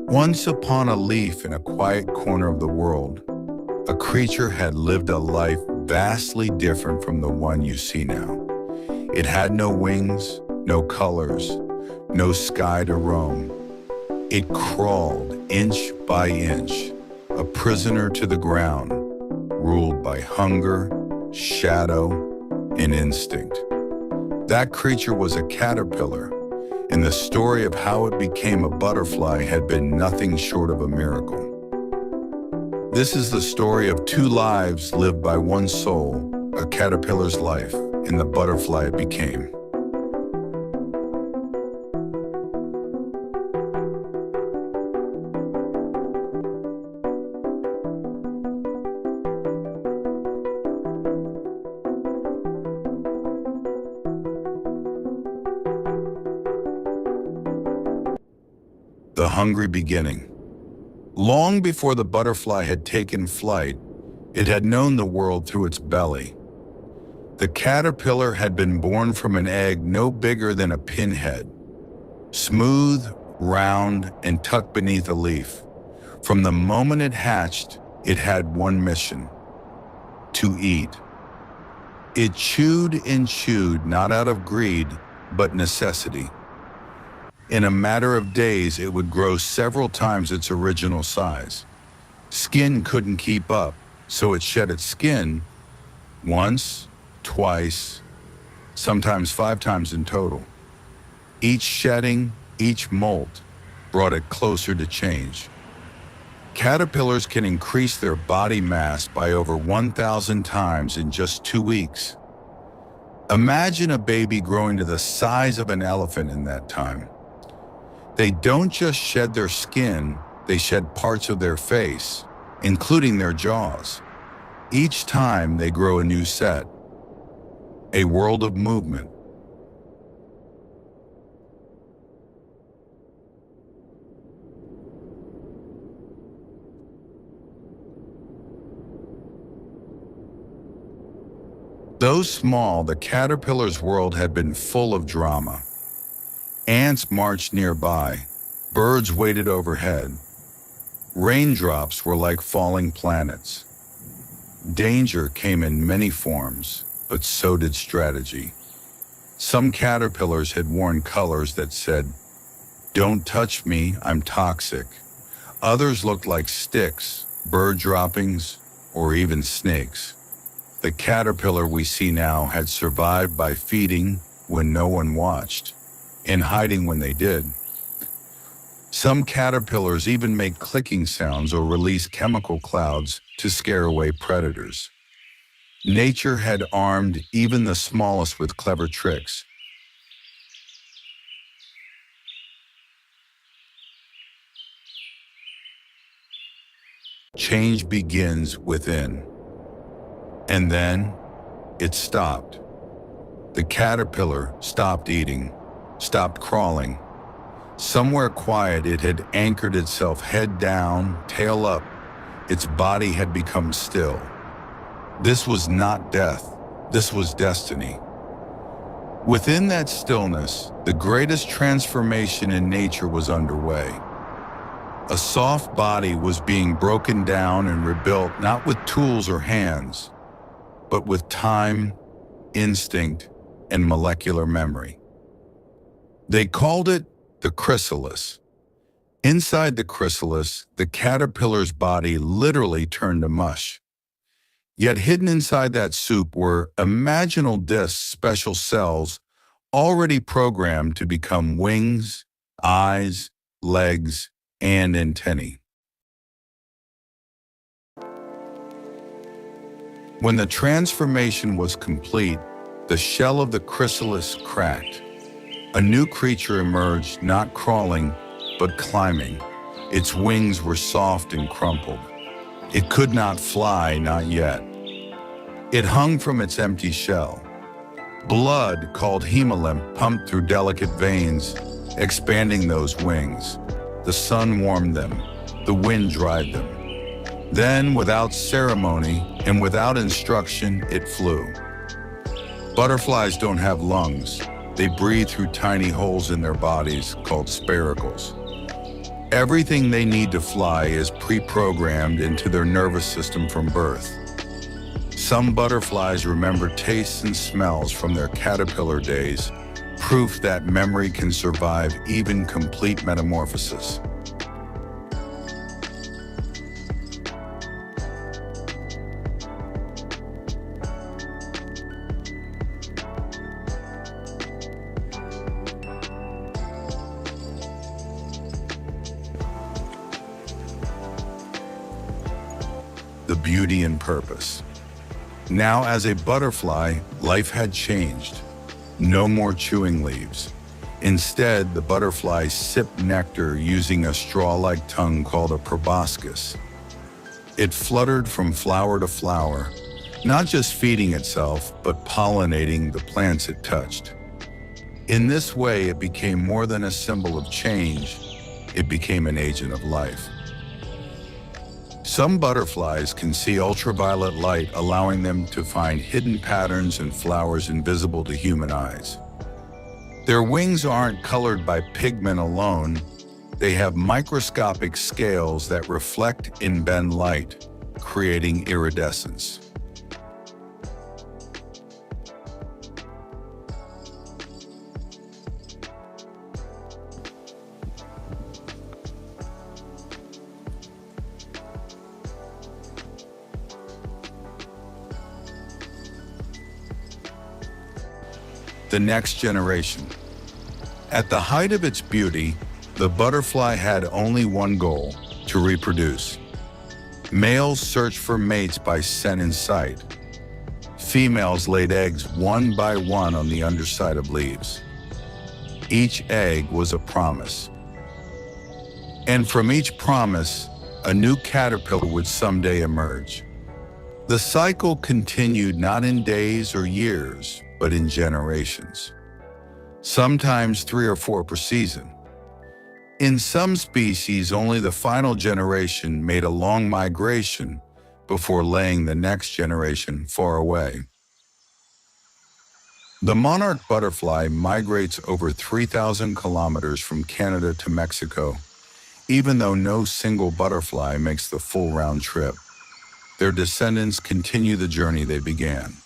Once upon a leaf in a quiet corner of the world, a creature had lived a life vastly different from the one you see now. It had no wings, no colors, no sky to roam. It crawled inch by inch, a prisoner to the ground, ruled by hunger, shadow, and instinct. That creature was a caterpillar, and the story of how it became a butterfly had been nothing short of a miracle. This is the story of two lives lived by one soul, a caterpillar's life, and the butterfly it became. The hungry beginning. Long before the butterfly had taken flight, it had known the world through its belly. The caterpillar had been born from an egg no bigger than a pinhead, smooth, round, and tucked beneath a leaf. From the moment it hatched, it had one mission: to eat. It chewed and chewed, not out of greed, but necessity. In a matter of days, it would grow several times its original size. Skin couldn't keep up, so it shed its skin once, twice, sometimes 5 times in total. Each shedding, each molt, brought it closer to change. Caterpillars can increase their body mass by over 1,000 times in just 2 weeks. Imagine a baby growing to the size of an elephant in that time. They don't just shed their skin, they shed parts of their face, including their jaws. Each time they grow a new set, a world of movement. Though small, the caterpillar's world had been full of drama. Ants marched nearby, birds waited overhead. Raindrops were like falling planets. Danger came in many forms, but so did strategy. Some caterpillars had worn colors that said, "Don't touch me, I'm toxic." Others looked like sticks, bird droppings, or even snakes. The caterpillar we see now had survived by feeding when no one watched, and hiding when they did. Some caterpillars even make clicking sounds or release chemical clouds to scare away predators. Nature had armed even the smallest with clever tricks. Change begins within. And then it stopped. The caterpillar stopped eating, stopped crawling. Somewhere quiet, it had anchored itself head down, tail up. Its body had become still. This was not death. This was destiny. Within that stillness, the greatest transformation in nature was underway. A soft body was being broken down and rebuilt, not with tools or hands, but with time, instinct, and molecular memory. They called it the chrysalis. Inside the chrysalis, the caterpillar's body literally turned to mush. Yet hidden inside that soup were imaginal discs, special cells, already programmed to become wings, eyes, legs, and antennae. When the transformation was complete, the shell of the chrysalis cracked. A new creature emerged, not crawling, but climbing. Its wings were soft and crumpled. It could not fly, not yet. It hung from its empty shell. Blood, called hemolymph, pumped through delicate veins, expanding those wings. The sun warmed them. The wind dried them. Then, without ceremony and without instruction, it flew. Butterflies don't have lungs. They breathe through tiny holes in their bodies called spiracles. Everything they need to fly is pre-programmed into their nervous system from birth. Some butterflies remember tastes and smells from their caterpillar days, proof that memory can survive even complete metamorphosis. The beauty and purpose. Now, as a butterfly, life had changed. No more chewing leaves. Instead, the butterflies sip nectar using a straw-like tongue called a proboscis. It fluttered from flower to flower, not just feeding itself, but pollinating the plants it touched. In this way, it became more than a symbol of change. It became an agent of life. Some butterflies can see ultraviolet light, allowing them to find hidden patterns in flowers invisible to human eyes. Their wings aren't colored by pigment alone. They have microscopic scales that reflect and bend light, creating iridescence. The next generation. At the height of its beauty, the butterfly had only one goal: to reproduce. Males searched for mates by scent and sight. Females laid eggs one by one on the underside of leaves. Each egg was a promise. And from each promise, a new caterpillar would someday emerge. The cycle continued not in days or years, but in generations. Sometimes 3 or 4 per season. In some species, only the final generation made a long migration before laying the next generation far away. The monarch butterfly migrates over 3,000 kilometers from Canada to Mexico, even though no single butterfly makes the full round trip. Their descendants continue the journey they began.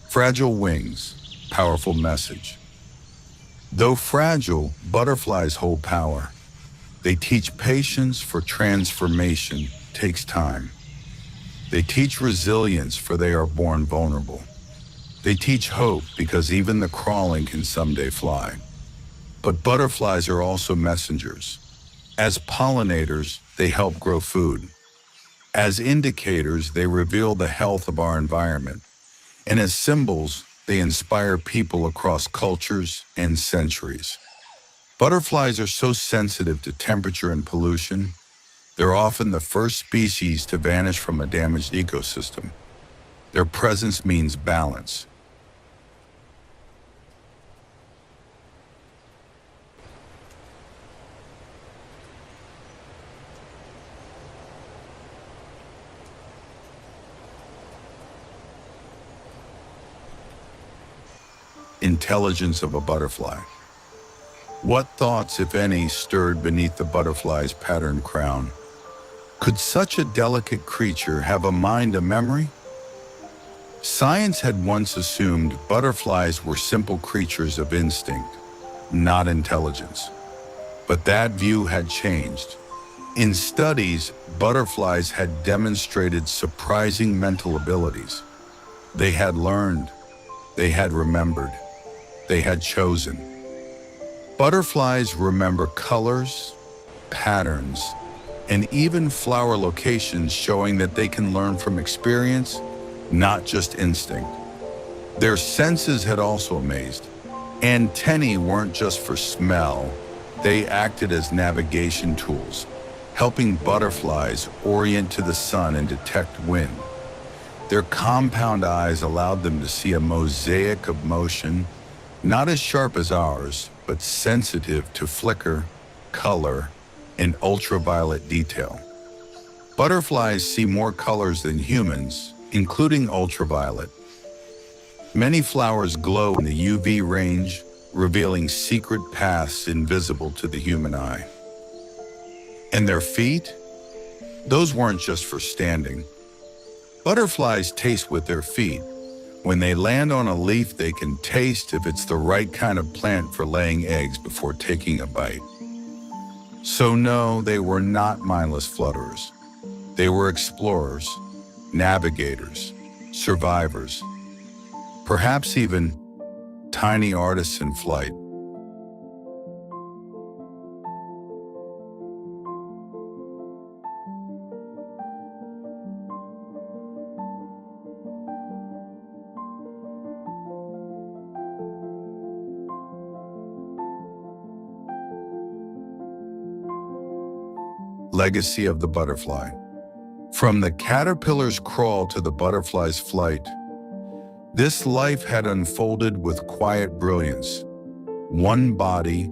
Fragile wings, powerful message. Though fragile, butterflies hold power. They teach patience, for transformation takes time. They teach resilience, for they are born vulnerable. They teach hope, because even the crawling can someday fly. But butterflies are also messengers. As pollinators, they help grow food. As indicators, they reveal the health of our environment. And as symbols, they inspire people across cultures and centuries. Butterflies are so sensitive to temperature and pollution. They're often the first species to vanish from a damaged ecosystem. Their presence means balance. Intelligence of a butterfly. What thoughts, if any, stirred beneath the butterfly's patterned crown? Could such a delicate creature have a mind, a memory? Science had once assumed butterflies were simple creatures of instinct, not intelligence. But that view had changed. In studies, butterflies had demonstrated surprising mental abilities. They had learned, they had remembered, they had chosen. Butterflies remember colors, patterns, and even flower locations, showing that they can learn from experience, not just instinct. Their senses had also amazed. Antennae weren't just for smell, they acted as navigation tools, helping butterflies orient to the sun and detect wind. Their compound eyes allowed them to see a mosaic of motion, Not as sharp as ours, but sensitive to flicker, color, and ultraviolet detail. Butterflies see more colors than humans, including ultraviolet. Many flowers glow in the UV range, revealing secret paths invisible to the human eye. And their feet? Those weren't just for standing. Butterflies taste with their feet. When they land on a leaf, they can taste if it's the right kind of plant for laying eggs before taking a bite. So no, they were not mindless flutterers. They were explorers, navigators, survivors, perhaps even tiny artists in flight. Legacy of the butterfly. From the caterpillar's crawl to the butterfly's flight, this life had unfolded with quiet brilliance. One body,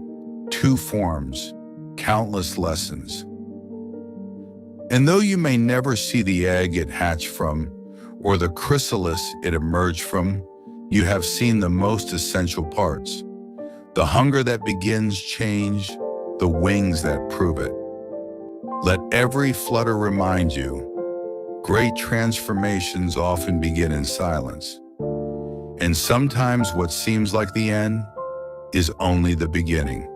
two forms, countless lessons. And though you may never see the egg it hatched from, or the chrysalis it emerged from, you have seen the most essential parts. The hunger that begins change, the wings that prove it. Let every flutter remind you, great transformations often begin in silence. And sometimes what seems like the end is only the beginning.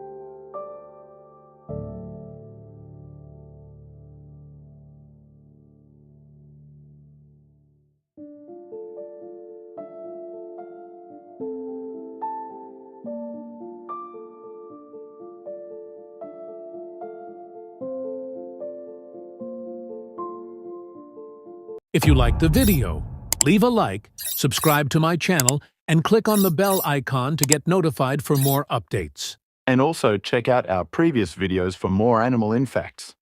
If you liked the video, leave a like, subscribe to my channel, and click on the bell icon to get notified for more updates. And also check out our previous videos for more animal infacts.